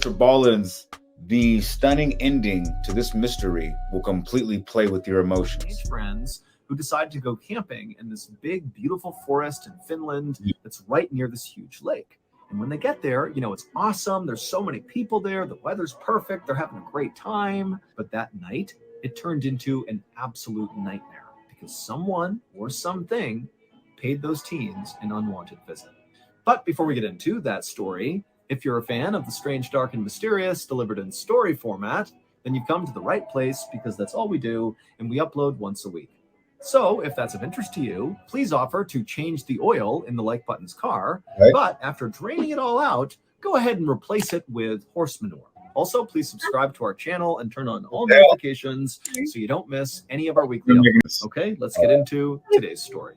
Mr. Ballins, the stunning ending to this mystery will completely play with your emotions. Friends who decide to go camping in this big, beautiful forest in Finland that's right near this huge lake. And when they get there, it's awesome. There's so many people there. The weather's perfect. They're having a great time. But that night, it turned into an absolute nightmare because someone or something paid those teens an unwanted visit. But before we get into that story, if you're a fan of the strange, dark, and mysterious delivered in story format, then you've come to the right place because that's all we do, and we upload once a week. So if that's of interest to you, please offer to change the oil in the like button's car, but after draining it all out, go ahead and replace it with horse manure. Also, please subscribe to our channel and turn on all notifications so you don't miss any of our weekly uploads. Okay, let's get into today's story.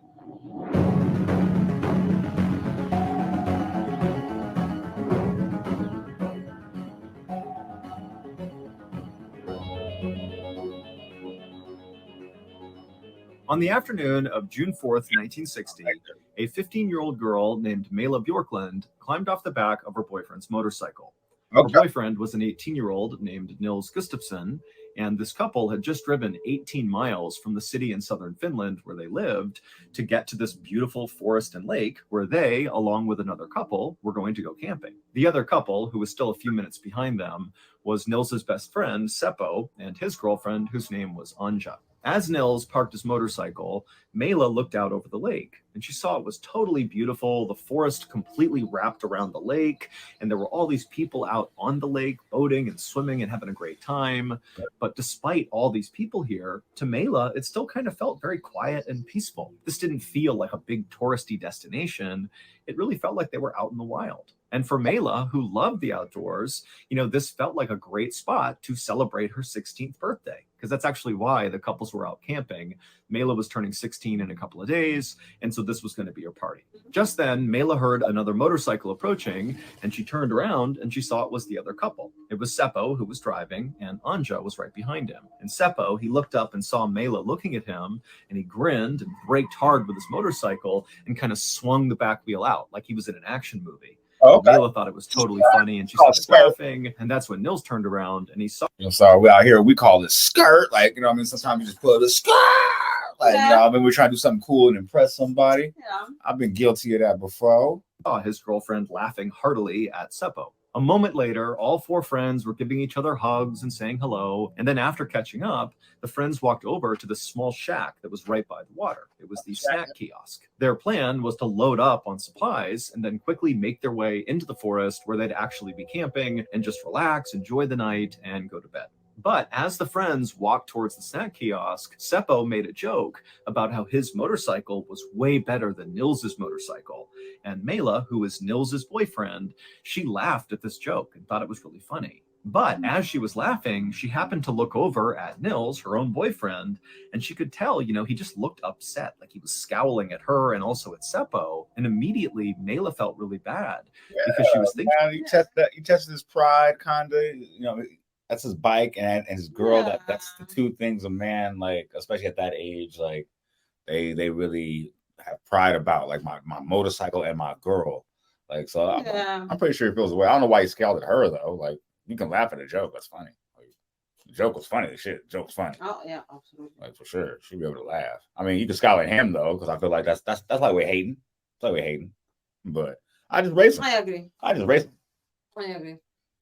On the afternoon of June 4th, 1960, a 15-year-old girl named Mela Bjorklund climbed off the back of her boyfriend's motorcycle. Her boyfriend was an 18-year-old named Nils Gustafsson, and this couple had just driven 18 miles from the city in southern Finland where they lived to get to this beautiful forest and lake where they, along with another couple, were going to go camping. The other couple, who was still a few minutes behind them, was Nils's best friend, Seppo, and his girlfriend, whose name was Anja. As Nils parked his motorcycle, Mela looked out over the lake, and she saw it was totally beautiful. The forest completely wrapped around the lake, and there were all these people out on the lake boating and swimming and having a great time. But despite all these people here, to Mela, it still kind of felt very quiet and peaceful. This didn't feel like a big touristy destination. It really felt like they were out in the wild. And for Mela, who loved the outdoors, this felt like a great spot to celebrate her 16th birthday, because that's actually why the couples were out camping. Mela was turning 16 in a couple of days, and so this was going to be her party. Just then, Mela heard another motorcycle approaching, and she turned around and she saw it was the other couple. It was Seppo who was driving, and Anja was right behind him. And Seppo, he looked up and saw Mela looking at him, and he grinned and braked hard with his motorcycle and kind of swung the back wheel out like he was in an action movie. Mela thought it was totally funny, and she started laughing. And that's when Nils turned around and he saw. So we out here, we call it skirt. Like, sometimes you just pull the skirt. Like, we're trying to do something cool and impress somebody. Yeah. I've been guilty of that before. Saw his girlfriend laughing heartily at Seppo. A moment later, all four friends were giving each other hugs and saying hello. And then after catching up, the friends walked over to the small shack that was right by the water. It was the snack kiosk. Their plan was to load up on supplies and then quickly make their way into the forest where they'd actually be camping and just relax, enjoy the night, and go to bed. But as the friends walked towards the snack kiosk, Seppo made a joke about how his motorcycle was way better than Nils's motorcycle. And Mela, who was Nils's boyfriend, she laughed at this joke and thought it was really funny. But as she was laughing, she happened to look over at Nils, her own boyfriend, and she could tell, he just looked upset, like he was scowling at her and also at Seppo. And immediately, Mela felt really bad because she was thinking, he tested his pride, kind of, that's his bike and his girl. That's the two things a man, like, especially at that age, like they really have pride about, like my motorcycle and my girl. Like, so I'm pretty sure he feels the way. I don't know why he scowled at her though. Like, you can laugh at a joke. That's funny. Like, the joke was funny. The joke was funny. Oh yeah, absolutely. Like, for sure, she'll be able to laugh. I mean, you can scowl at him though, because I feel like that's like we're hating. It's like we're hating. But I just race him. I agree. I agree.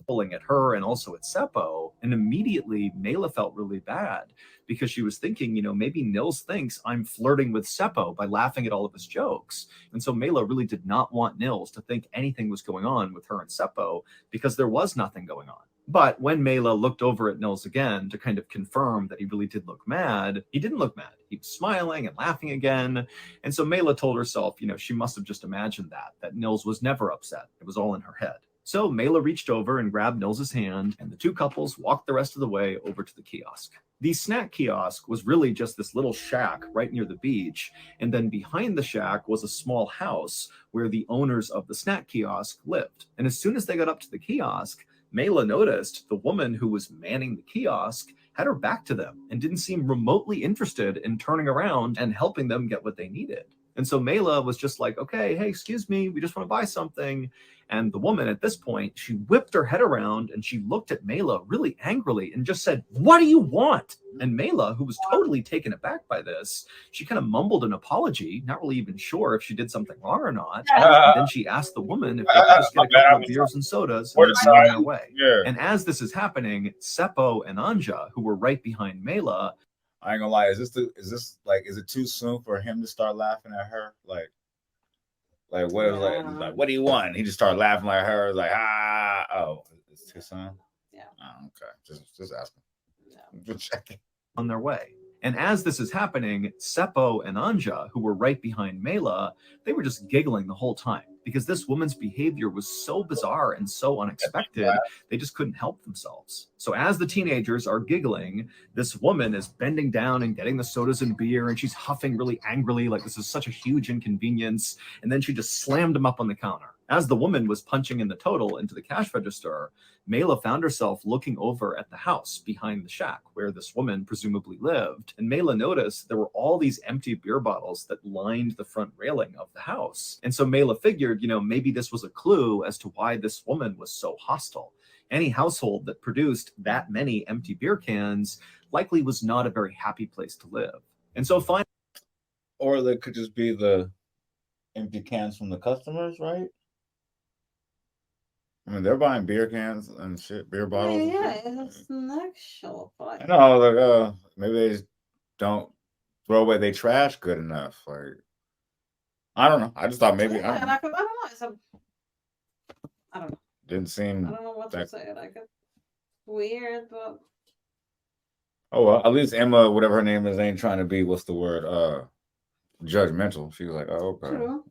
Pulling at her and also at Seppo, and immediately Mela felt really bad because she was thinking, maybe Nils thinks I'm flirting with Seppo by laughing at all of his jokes. And so Mela really did not want Nils to think anything was going on with her and Seppo because there was nothing going on. But when Mela looked over at Nils again to kind of confirm that he really did look mad, he didn't look mad. He was smiling and laughing again. And so Mela told herself, she must have just imagined that Nils was never upset. It was all in her head. So Mela reached over and grabbed Nils's hand, and the two couples walked the rest of the way over to the kiosk. The snack kiosk was really just this little shack right near the beach, and then behind the shack was a small house where the owners of the snack kiosk lived. And as soon as they got up to the kiosk, Mela noticed the woman who was manning the kiosk had her back to them and didn't seem remotely interested in turning around and helping them get what they needed. And so Mela was just like, okay, hey, excuse me, we just want to buy something. And the woman at this point, she whipped her head around and she looked at Mela really angrily and just said, what do you want? And Mela, who was totally taken aback by this, she kind of mumbled an apology, not really even sure if she did something wrong or not. And then she asked the woman if they could just get a couple of beers and sodas and send her away. Yeah. And as this is happening, Seppo and Anja, who were right behind Mela, I ain't gonna lie. Is it too soon for him to start laughing at her? Like what is like what do you want? He just started laughing like her, like oh, it's too soon. Yeah. Oh, okay. Just asking. Yeah. Just checking. On their way. And as this is happening, Seppo and Anja, who were right behind Mela, they were just giggling the whole time because this woman's behavior was so bizarre and so unexpected, they just couldn't help themselves. So as the teenagers are giggling, this woman is bending down and getting the sodas and beer, and she's huffing really angrily like this is such a huge inconvenience. And then she just slammed them up on the counter. As the woman was punching in the total into the cash register, Mela found herself looking over at the house behind the shack where this woman presumably lived. And Mela noticed there were all these empty beer bottles that lined the front railing of the house. And so Mela figured, maybe this was a clue as to why this woman was so hostile. Any household that produced that many empty beer cans likely was not a very happy place to live. And so finally... Or they could just be the empty cans from the customers, right? I mean, they're buying beer cans and shit, beer bottles. Yeah, it's an actual I know, like, maybe they just don't throw away their trash good enough. Like, I don't know. I just thought maybe I don't know. I don't know. Didn't seem. I don't know what to say. Like, it's weird, but oh well, at least Emma, whatever her name is, ain't trying to be what's the word, judgmental. She was like, oh, okay. True.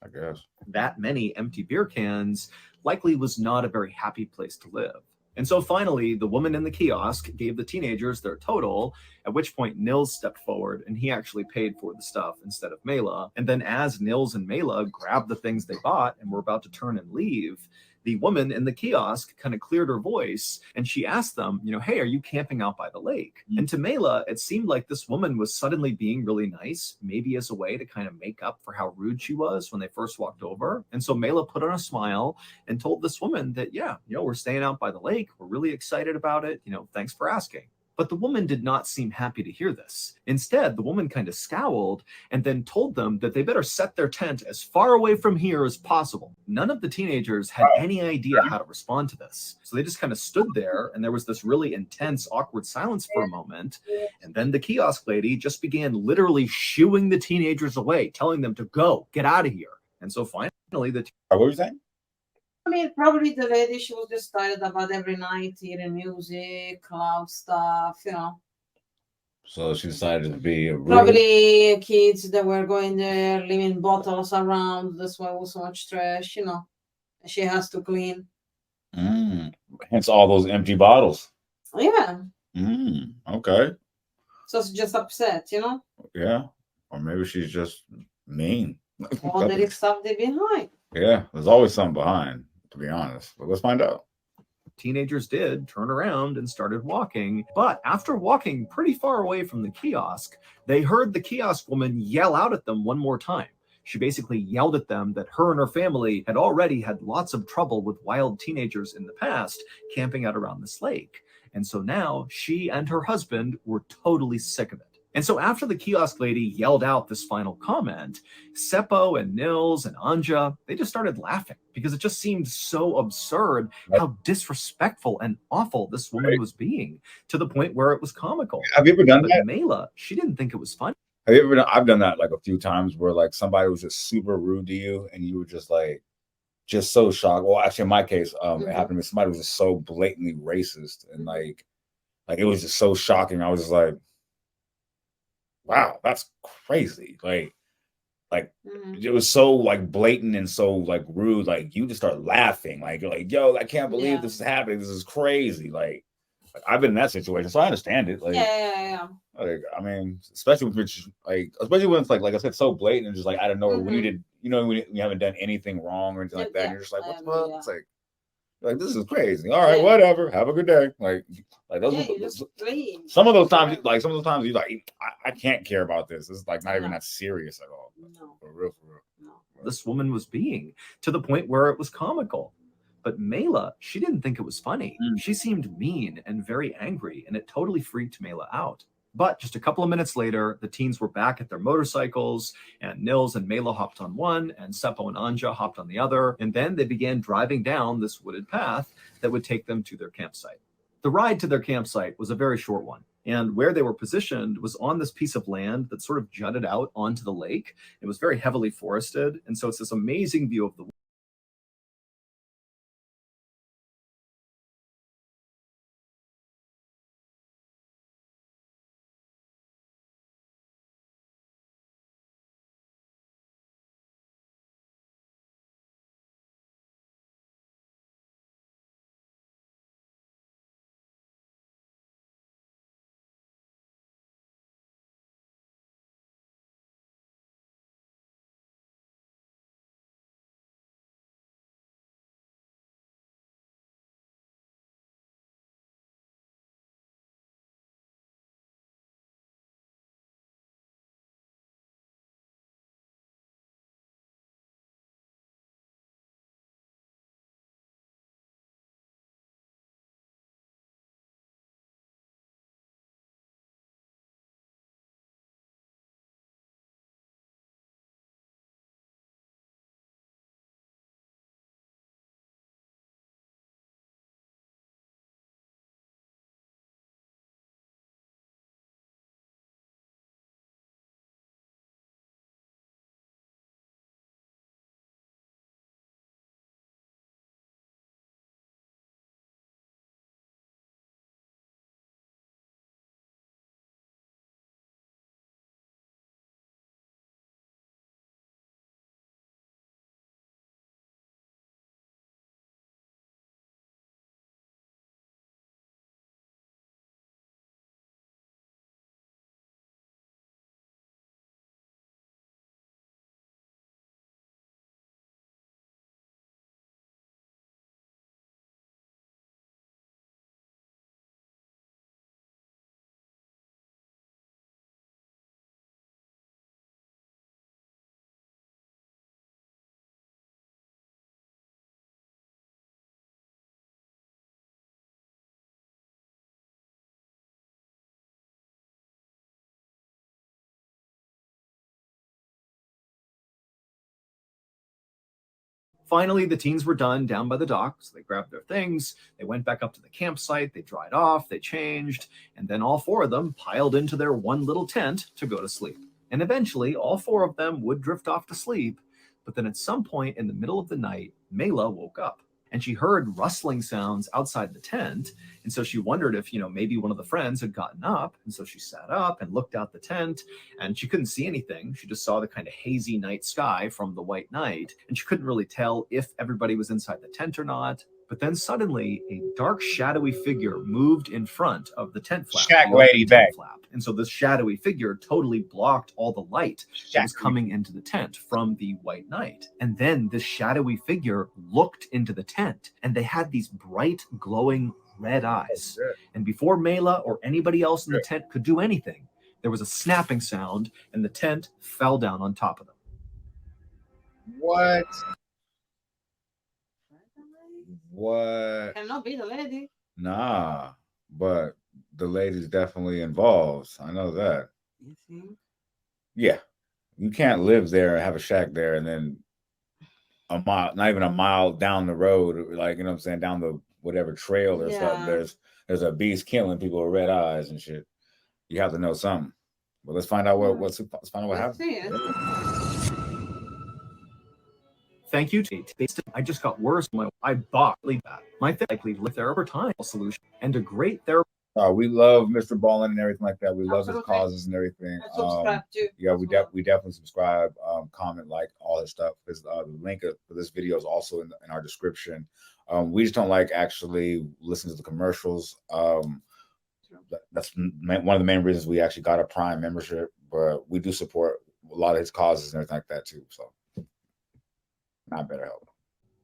I guess that many empty beer cans likely was not a very happy place to live. And so finally, the woman in the kiosk gave the teenagers their total, at which point Nils stepped forward and he actually paid for the stuff instead of Mela. And then as Nils and Mela grabbed the things they bought and were about to turn and leave, the woman in the kiosk kind of cleared her voice and she asked them, hey, are you camping out by the lake? Mm-hmm. And to Mela, it seemed like this woman was suddenly being really nice, maybe as a way to kind of make up for how rude she was when they first walked over. And so Mela put on a smile and told this woman that, yeah, we're staying out by the lake. We're really excited about it. Thanks for asking. But the woman did not seem happy to hear this. Instead, the woman kind of scowled and then told them that they better set their tent as far away from here as possible. None of the teenagers had any idea how to respond to this. So they just kind of stood there and there was this really intense, awkward silence for a moment. And then the kiosk lady just began literally shooing the teenagers away, telling them to go, get out of here. And so finally, what were you saying? I mean, probably the lady, she was just tired about every night hearing music, loud stuff, So she decided to be a probably kids that were going there, leaving bottles around. That's why it was so much trash, she has to clean. Hence all those empty bottles. Yeah. Okay. So she's just upset, Yeah. Or maybe she's just mean. Or there is something behind. Yeah, there's always something behind, to be honest. But let's find out. Teenagers did turn around and started walking, but after walking pretty far away from the kiosk, they heard the kiosk woman yell out at them one more time. She basically yelled at them that her and her family had already had lots of trouble with wild teenagers in the past camping out around this lake. And so now she and her husband were totally sick of it. And so after the kiosk lady yelled out this final comment, Seppo and Nils and Anja, they just started laughing because it just seemed so absurd how disrespectful and awful this woman was being, to the point where it was comical. Have you ever done that? Mela, she didn't think it was funny. Have you ever done, I've done that like a few times where like somebody was just super rude to you and you were just like, just so shocked. Well, actually in my case, it happened to me. Somebody was just so blatantly racist and like it was just so shocking. I was just like, wow, that's crazy. Like it was so like blatant and so like rude. Like you just start laughing. Like you're like, yo, I can't believe this is happening. This is crazy. Like I've been in that situation, so I understand it. Like, yeah. Like, I mean, especially when it's like I said, so blatant and just like out of nowhere when you did, when you haven't done anything wrong or anything like that. And you're just like, what the fuck? It's like, Like, this is crazy. All right, whatever. Have a good day. Like those. Some of those times, you're like, I can't care about this. It's like not even that serious at all. No. For real. No. This woman was being, to the point where it was comical. But Mela, she didn't think it was funny. She seemed mean and very angry, and it totally freaked Mela out. But just a couple of minutes later, the teens were back at their motorcycles, and Nils and Mela hopped on one, and Seppo and Anja hopped on the other, and then they began driving down this wooded path that would take them to their campsite. The ride to their campsite was a very short one, and where they were positioned was on this piece of land that sort of jutted out onto the lake. It was very heavily forested, and so it's this amazing view of the Finally, the teens were done down by the dock, so they grabbed their things, they went back up to the campsite, they dried off, they changed, and then all four of them piled into their one little tent to go to sleep. And eventually, all four of them would drift off to sleep, but then at some point in the middle of the night, Mela woke up. And she heard rustling sounds outside the tent. And so she wondered if, maybe one of the friends had gotten up. And so she sat up and looked out the tent, and she couldn't see anything. She just saw the kind of hazy night sky from the white night. And she couldn't really tell if everybody was inside the tent or not. But then suddenly a dark, shadowy figure moved in front of the tent flap. Shack lady back. And so this shadowy figure totally blocked all the light that was coming into the tent from the white night. And then this shadowy figure looked into the tent, and they had these bright, glowing red eyes. And before Mela or anybody else in the tent could do anything, there was a snapping sound, and the tent fell down on top of them. What? Cannot be the lady. Nah, but the lady's definitely involved. I know that. You think? Yeah. You can't live there and have a shack there and then a mile, not even a mile down the road, like, what I'm saying, down the whatever trail or something. There's a beast killing people with red eyes and shit. You have to know something. But let's find out let's find out what happened. Thank you, Tate. I just got worse. I bought that. My likely with there over time solution and a great therapy. We love Mr. Ballin and everything like that. We love his causes and everything. Subscribe too. Yeah, we definitely subscribe, comment, like all his stuff. The link for this video is also in our description. We just don't like actually listening to the commercials. That's one of the main reasons we actually got a Prime membership, but we do support a lot of his causes and everything like that too. So, not better help.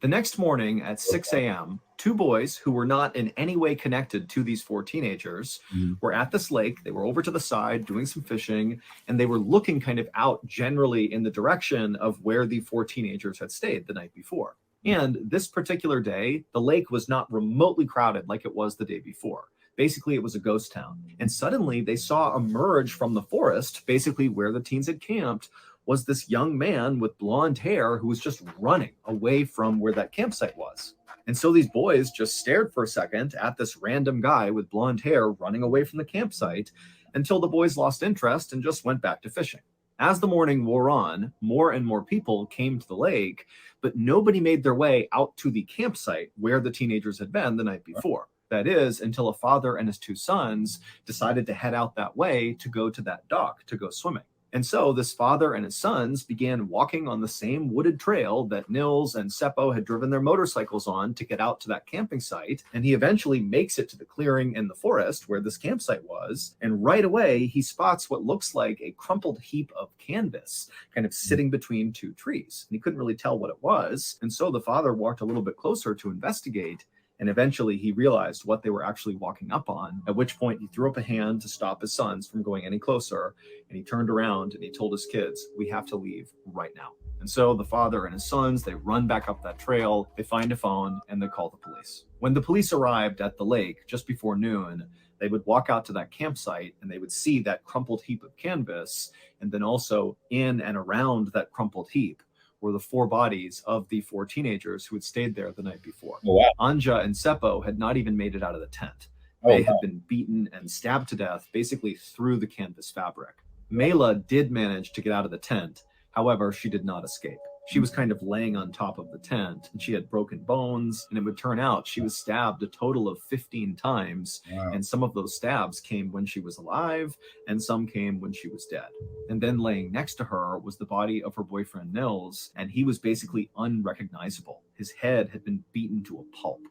The next morning at 6 a.m., two boys who were not in any way connected to these four teenagers were at this lake. They were over to the side doing some fishing, and they were looking kind of out generally in the direction of where the four teenagers had stayed the night before. And this particular day, the lake was not remotely crowded like it was the day before. Basically, it was a ghost town. And suddenly they saw emerge from the forest, basically where the teens had camped, was this young man with blonde hair who was just running away from where that campsite was. And so these boys just stared for a second at this random guy with blonde hair running away from the campsite until the boys lost interest and just went back to fishing. As the morning wore on, more and more people came to the lake, but nobody made their way out to the campsite where the teenagers had been the night before. That is, until a father and his two sons decided to head out that way to go to that dock to go swimming. And so this father and his sons began walking on the same wooded trail that Nils and Seppo had driven their motorcycles on to get out to that camping site. And he eventually makes it to the clearing in the forest where this campsite was. And right away, he spots what looks like a crumpled heap of canvas kind of sitting between two trees. And he couldn't really tell what it was. And so the father walked a little bit closer to investigate. And eventually he realized what they were actually walking up on, at which point he threw up a hand to stop his sons from going any closer. And he turned around and he told his kids, "We have to leave right now." And so the father and his sons, they run back up that trail, they find a phone, and they call the police. When the police arrived at the lake just before noon, they would walk out to that campsite and they would see that crumpled heap of canvas. And then also in and around that crumpled heap were the four bodies of the four teenagers who had stayed there the night before. Oh, wow. Anja and Seppo had not even made it out of the tent. They had been beaten and stabbed to death, basically through the canvas fabric. Mela did manage to get out of the tent. However, she did not escape. She was kind of laying on top of the tent, and she had broken bones, and it would turn out she was stabbed a total of 15 times, and some of those stabs came when she was alive, and some came when she was dead. And then laying next to her was the body of her boyfriend Nils, and he was basically unrecognizable. His head had been beaten to a pulp.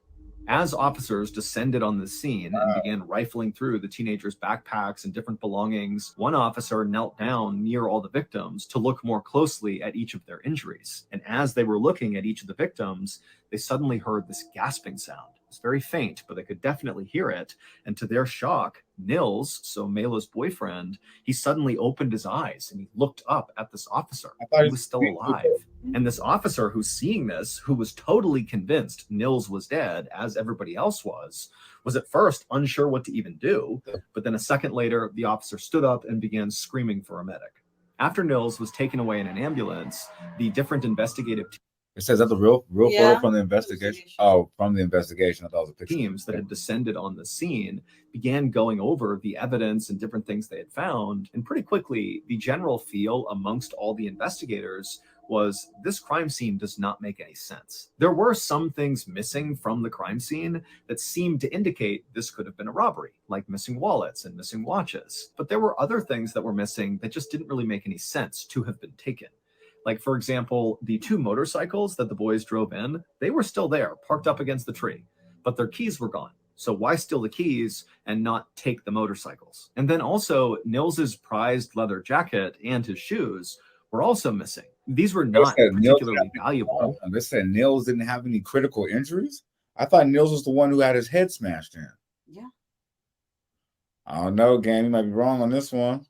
As officers descended on the scene and began rifling through the teenagers' backpacks and different belongings, one officer knelt down near all the victims to look more closely at each of their injuries. And as they were looking at each of the victims, they suddenly heard this gasping sound. It was very faint, but they could definitely hear it. And to their shock, Nils, so Mela's boyfriend, he suddenly opened his eyes and he looked up at this officer. He was still alive. And this officer who's seeing this, who was totally convinced Nils was dead, as everybody else was at first unsure what to even do. But then a second later, the officer stood up and began screaming for a medic. After Nils was taken away in an ambulance, the different investigative It says that the real photo from the investigation. Oh, from the investigation. I thought it was a picture. Teams that had descended on the scene began going over the evidence and different things they had found. And pretty quickly, the general feel amongst all the investigators was this crime scene does not make any sense. There were some things missing from the crime scene that seemed to indicate this could have been a robbery, like missing wallets and missing watches. But there were other things that were missing that just didn't really make any sense to have been taken. Like, for example, the two motorcycles that the boys drove in, they were still there, parked up against the tree, but their keys were gone. So why steal the keys and not take the motorcycles? And then also, Nils's prized leather jacket and his shoes were also missing. These were not particularly valuable. And they said Nils didn't have any critical injuries. I thought Nils was the one who had his head smashed in. Yeah. I don't know, gang. You might be wrong on this one.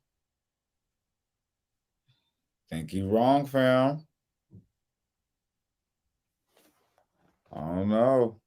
Think you wrong, fam. I don't know.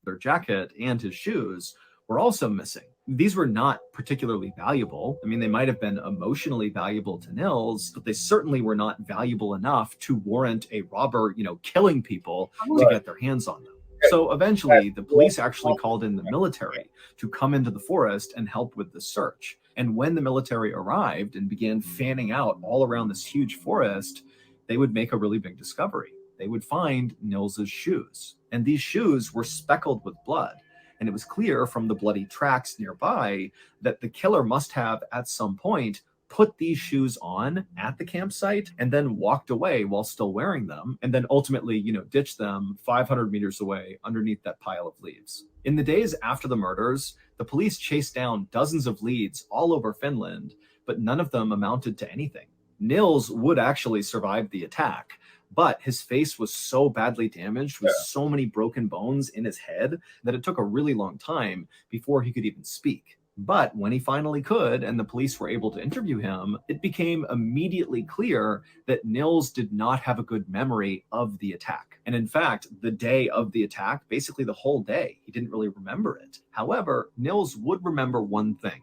Their jacket and his shoes were also missing. These were not particularly valuable. I mean, they might have been emotionally valuable to Nils, but they certainly were not valuable enough to warrant a robber, killing people to get their hands on them. So eventually, the police actually called in the military to come into the forest and help with the search. And when the military arrived and began fanning out all around this huge forest, they would make a really big discovery. They would find Nils's shoes. And these shoes were speckled with blood. And it was clear from the bloody tracks nearby that the killer must have, at some point, put these shoes on at the campsite and then walked away while still wearing them, and then ultimately, ditched them 500 meters away underneath that pile of leaves. In the days after the murders, the police chased down dozens of leads all over Finland, but none of them amounted to anything. Nils would actually survive the attack, but his face was so badly damaged with so many broken bones in his head that it took a really long time before he could even speak. But when he finally could, and the police were able to interview him, it became immediately clear that Nils did not have a good memory of the attack. And in fact, the day of the attack, basically the whole day, he didn't really remember it. However, Nils would remember one thing.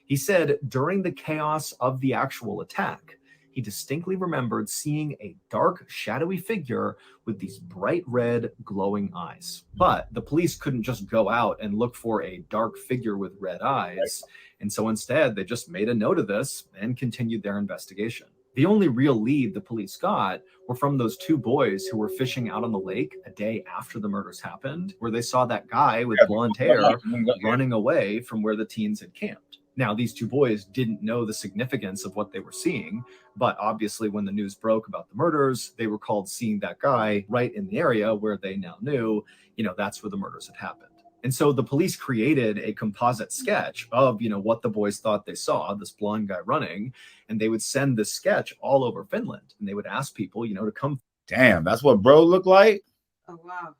He said during the chaos of the actual attack, he distinctly remembered seeing a dark, shadowy figure with these bright red, glowing eyes. But the police couldn't just go out and look for a dark figure with red eyes. And so instead, they just made a note of this and continued their investigation. The only real lead the police got were from those two boys who were fishing out on the lake a day after the murders happened, where they saw that guy with blonde hair running away from where the teens had camped. Now, these two boys didn't know the significance of what they were seeing, but obviously when the news broke about the murders, they recalled seeing that guy right in the area where they now knew, that's where the murders had happened. And so the police created a composite sketch of, what the boys thought they saw, this blonde guy running, and they would send this sketch all over Finland, and they would ask people, to come. Damn, that's what bro looked like? Oh, wow.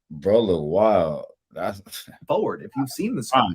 Bro look wild. That's forward. If you've seen this guy,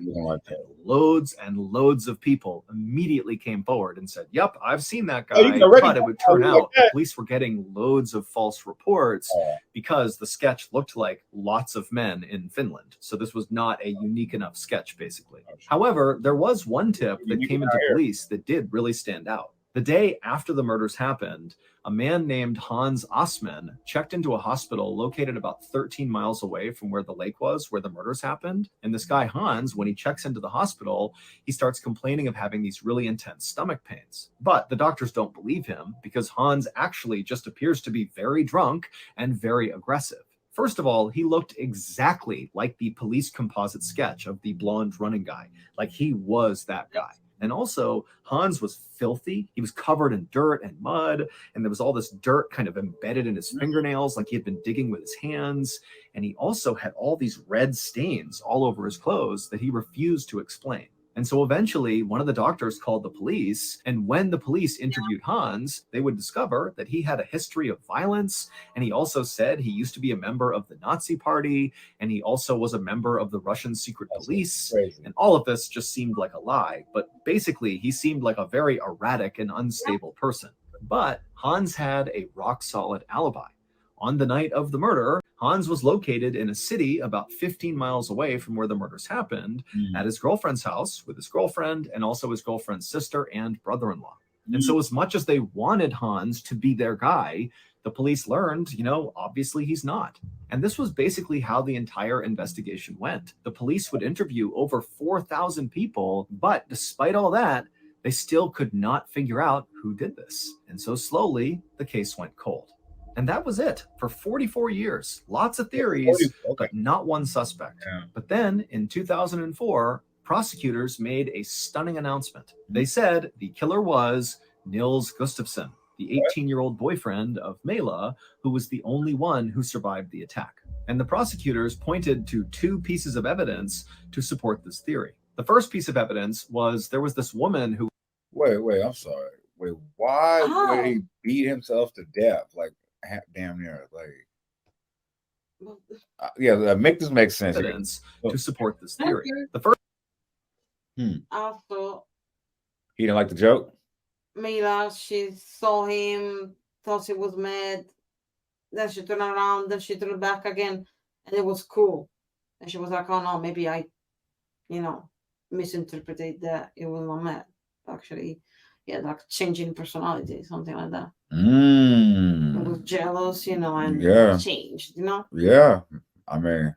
loads and loads of people immediately came forward and said, yep, I've seen that guy. But it would turn out the police were getting loads of false reports because the sketch looked like lots of men in Finland. So this was not a unique enough sketch, basically. However, there was one tip that came into police that did really stand out. The day after the murders happened, a man named Hans Osman checked into a hospital located about 13 miles away from where the lake was, where the murders happened. And this guy, Hans, when he checks into the hospital, he starts complaining of having these really intense stomach pains. But the doctors don't believe him because Hans actually just appears to be very drunk and very aggressive. First of all, he looked exactly like the police composite sketch of the blonde running guy, like he was that guy. And also, Hans was filthy. He was covered in dirt and mud, and there was all this dirt kind of embedded in his fingernails, like he had been digging with his hands. And he also had all these red stains all over his clothes that he refused to explain. And so eventually, one of the doctors called the police, and when the police interviewed Hans, they would discover that he had a history of violence, and he also said he used to be a member of the Nazi Party, and he also was a member of the Russian secret police, and all of this just seemed like a lie, but basically, he seemed like a very erratic and unstable person. But Hans had a rock-solid alibi. On the night of the murder, Hans was located in a city about 15 miles away from where the murders happened at his girlfriend's house with his girlfriend and also his girlfriend's sister and brother-in-law. And so as much as they wanted Hans to be their guy, the police learned, obviously he's not. And this was basically how the entire investigation went. The police would interview over 4,000 people, but despite all that, they still could not figure out who did this. And so slowly, the case went cold. And that was it for 44 years. Lots of theories, but not one suspect. But then in 2004, prosecutors made a stunning announcement. They said the killer was Nils Gustafsson, the 18-year-old boyfriend of Mela, who was the only one who survived the attack. And the prosecutors pointed to two pieces of evidence to support this theory. The first piece of evidence was there was this woman who... Wait, I'm sorry. Wait, why would he beat himself to death? Like, damn near, make this make sense. Evidence to support this theory. The first. Also, he didn't like the joke. Mila, she saw him, thought he was mad. Then she turned around, then she turned back again, and it was cool. And she was like, "Oh no, maybe I, misinterpreted that. It was not mad. Actually, yeah, like changing personality, something like that." I was jealous, and changed, Yeah, I mean,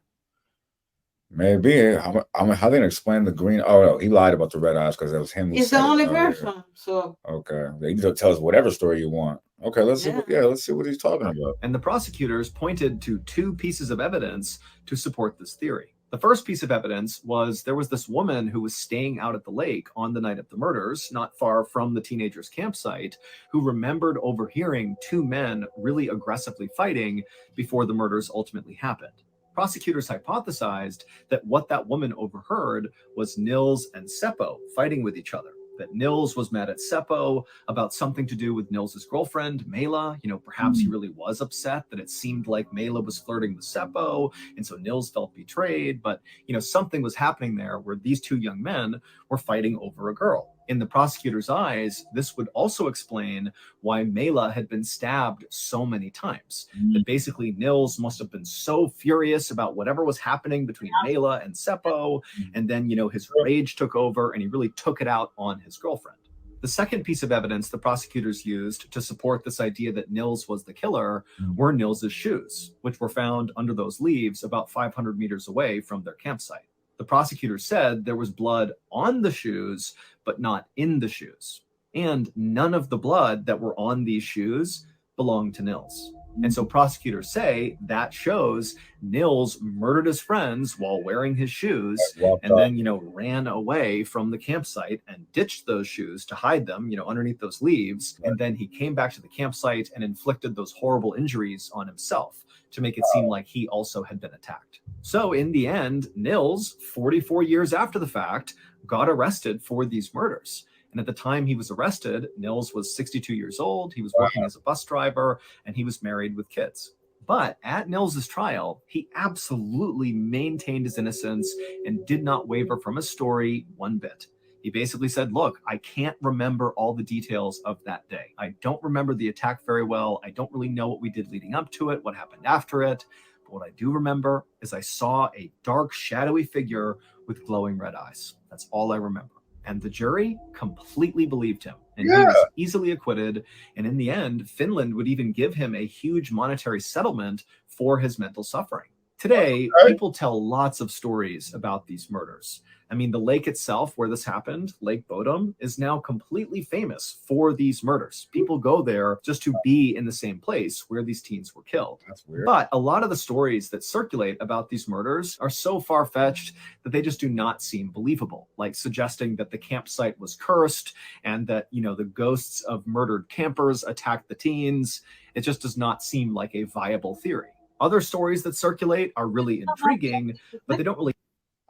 maybe. I mean, how they explain the green? Oh no, he lied about the red eyes because it was him. He's the only person. So okay, you can tell us whatever story you want. Okay, let's see. Let's see what he's talking about. And the prosecutors pointed to two pieces of evidence to support this theory. The first piece of evidence was there was this woman who was staying out at the lake on the night of the murders, not far from the teenagers' campsite, who remembered overhearing two men really aggressively fighting before the murders ultimately happened. Prosecutors hypothesized that what that woman overheard was Nils and Seppo fighting with each other. that Nils was mad at Seppo about something to do with Nils's girlfriend, Mela. Perhaps he really was upset that it seemed like Mela was flirting with Seppo, and so Nils felt betrayed. But, something was happening there where these two young men were fighting over a girl. In the prosecutor's eyes, this would also explain why Mela had been stabbed so many times. That basically Nils must have been so furious about whatever was happening between Mela and Seppo, and then, his rage took over and he really took it out on his girlfriend. The second piece of evidence the prosecutors used to support this idea that Nils was the killer were Nils's shoes, which were found under those leaves about 500 meters away from their campsite. The prosecutors said there was blood on the shoes, but not in the shoes. And none of the blood that were on these shoes belonged to Nils. And so prosecutors say that shows Nils murdered his friends while wearing his shoes, and then, ran away from the campsite and ditched those shoes to hide them, underneath those leaves. And then he came back to the campsite and inflicted those horrible injuries on himself to make it seem like he also had been attacked. So in the end, Nils, 44 years after the fact, got arrested for these murders. And at the time he was arrested, Nils was 62 years old. He was working as a bus driver, and he was married with kids. But at Nils's trial, he absolutely maintained his innocence and did not waver from his story one bit. He basically said, look, I can't remember all the details of that day. I don't remember the attack very well. I don't really know what we did leading up to it, what happened after it. But what I do remember is I saw a dark, shadowy figure with glowing red eyes. That's all I remember. And the jury completely believed him, and he was easily acquitted. And in the end, Finland would even give him a huge monetary settlement for his mental suffering. Today, people tell lots of stories about these murders. I mean, the lake itself where this happened, Lake Bodom, is now completely famous for these murders. People go there just to be in the same place where these teens were killed. That's weird. But a lot of the stories that circulate about these murders are so far-fetched that they just do not seem believable, like suggesting that the campsite was cursed and that, the ghosts of murdered campers attacked the teens. It just does not seem like a viable theory. Other stories that circulate are really intriguing, but they don't really...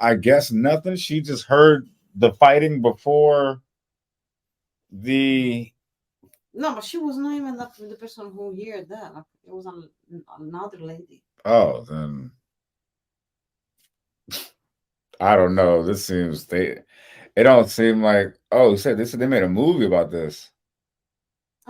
I guess nothing. She just heard the fighting before the... No, but she was not even the person who heard that. It was another lady. Oh, then... I don't know. This seems... It don't seem like... Oh, they said they made a movie about this.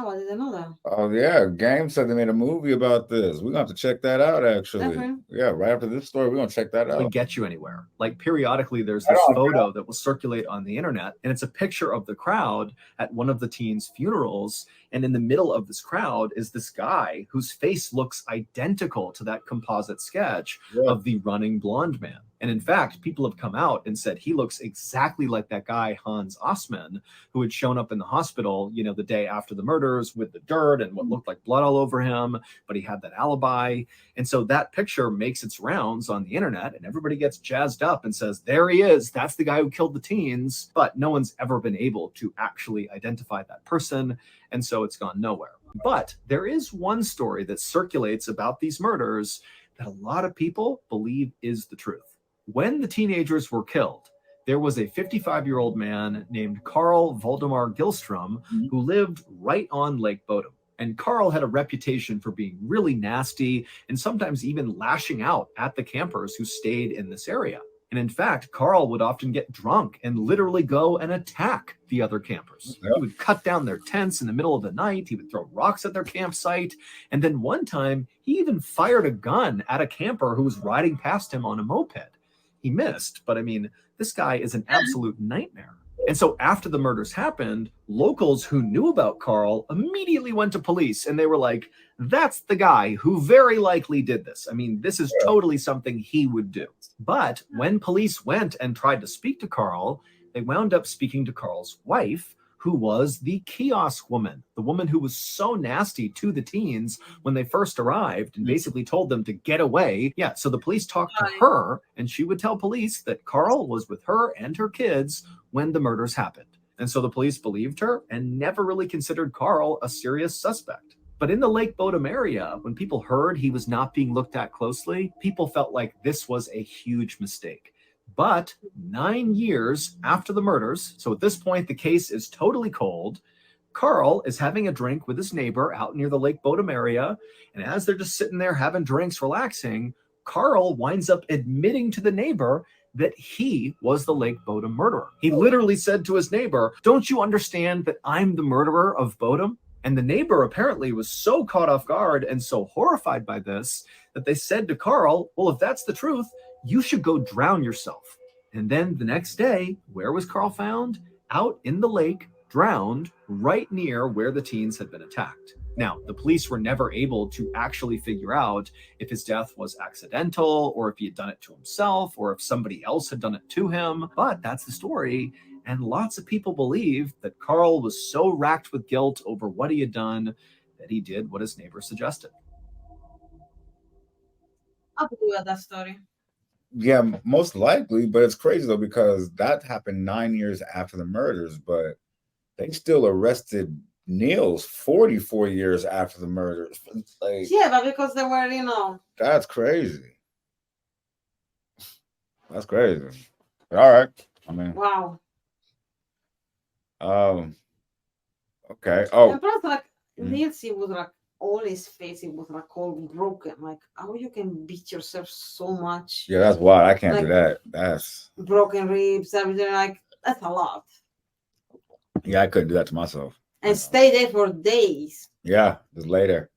Oh, I didn't know that. Oh, yeah. Game said they made a movie about this. We're going to have to check that out, actually. Definitely. Yeah, right after this story, we're going to check that out. Would get you anywhere. Like periodically there's this photo that will circulate on the internet, and it's a picture of the crowd at one of the teens' funerals. And in the middle of this crowd is this guy whose face looks identical to that composite sketch of the running blonde man. And in fact, people have come out and said he looks exactly like that guy, Hans Osman, who had shown up in the hospital, the day after the murders with the dirt and what looked like blood all over him, but he had that alibi. And so that picture makes its rounds on the internet, and everybody gets jazzed up and says, there he is, that's the guy who killed the teens. But no one's ever been able to actually identify that person, and so it's gone nowhere. But there is one story that circulates about these murders that a lot of people believe is the truth. When the teenagers were killed, there was a 55-year-old man named Carl Valdemar Gillstrom who lived right on Lake Bodom. And Carl had a reputation for being really nasty and sometimes even lashing out at the campers who stayed in this area. And in fact, Carl would often get drunk and literally go and attack the other campers. He would cut down their tents in the middle of the night. He would throw rocks at their campsite. And then one time, he even fired a gun at a camper who was riding past him on a moped. He missed, but I mean, this guy is an absolute nightmare. And so after the murders happened, locals who knew about Carl immediately went to police, and they were like, that's the guy who very likely did this. I mean, this is totally something he would do. But when police went and tried to speak to Carl, they wound up speaking to Carl's wife, who was the kiosk woman, the woman who was so nasty to the teens when they first arrived and basically told them to get away. Yeah, so the police talked to her, and she would tell police that Carl was with her and her kids when the murders happened. And so the police believed her and never really considered Carl a serious suspect. But in the Lake Bodom area, when people heard he was not being looked at closely, people felt like this was a huge mistake. But 9 years after the murders, so at this point the case is totally cold, Carl is having a drink with his neighbor out near the Lake Bodom area, and as they're just sitting there having drinks, relaxing, Carl winds up admitting to the neighbor that he was the Lake Bodom murderer. He literally said to his neighbor, "Don't you understand that I'm the murderer of Bodom?" And the neighbor apparently was so caught off guard and so horrified by this that they said to Carl, "Well, if that's the truth, you should go drown yourself." And then the next day, where was Carl found? Out in the lake, drowned, right near where the teens had been attacked. Now, the police were never able to actually figure out if his death was accidental, or if he had done it to himself, or if somebody else had done it to him. But that's the story. And lots of people believe that Carl was so racked with guilt over what he had done that he did what his neighbor suggested. I believe that story. Yeah, most likely, but it's crazy though because that happened 9 years after the murders, but they still arrested Niels 44 years after the murders. Like, Yeah, but because they were, you know. that's crazy. That's crazy. But all right. I mean, Wow. okay. Oh, And plus, like, Niels, he was like, all his face, it was like all broken. Like, how you can beat yourself so much? yeah, that's wild. I can't Like, do that. That's broken ribs, everything. Like, that's a lot. yeah, I couldn't do that to myself. And stay there for days. Yeah, just later.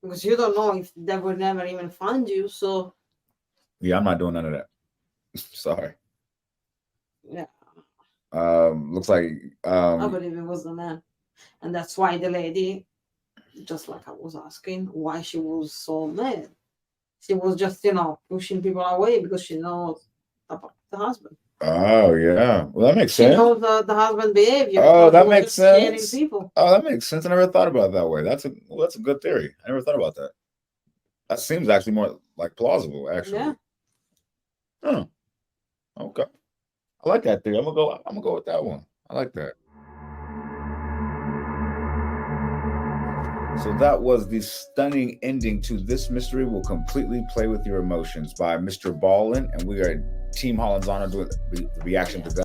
Because you don't know if they would never even find you. So, Yeah, I'm not doing none of that. Sorry. yeah, Looks like I believe it was the man. And that's why the lady, just like I was asking, why she was so mad. She was just, you know, pushing people away because she knows about the husband. oh yeah. Well, that makes She sense. knows the husband behavior. Oh, so that she was makes just scaring sense. people. Oh, that makes sense. I never thought about it that way. That's a good theory. I never thought about that. That seems actually more like plausible, actually. Yeah. Oh, okay. I like that theory. I'm gonna go with that one. I like that. So that was the stunning ending to This Mystery Will Completely Play With Your Emotions by Mr. Ballin, and we are Team Hallenzano doing the reaction to that.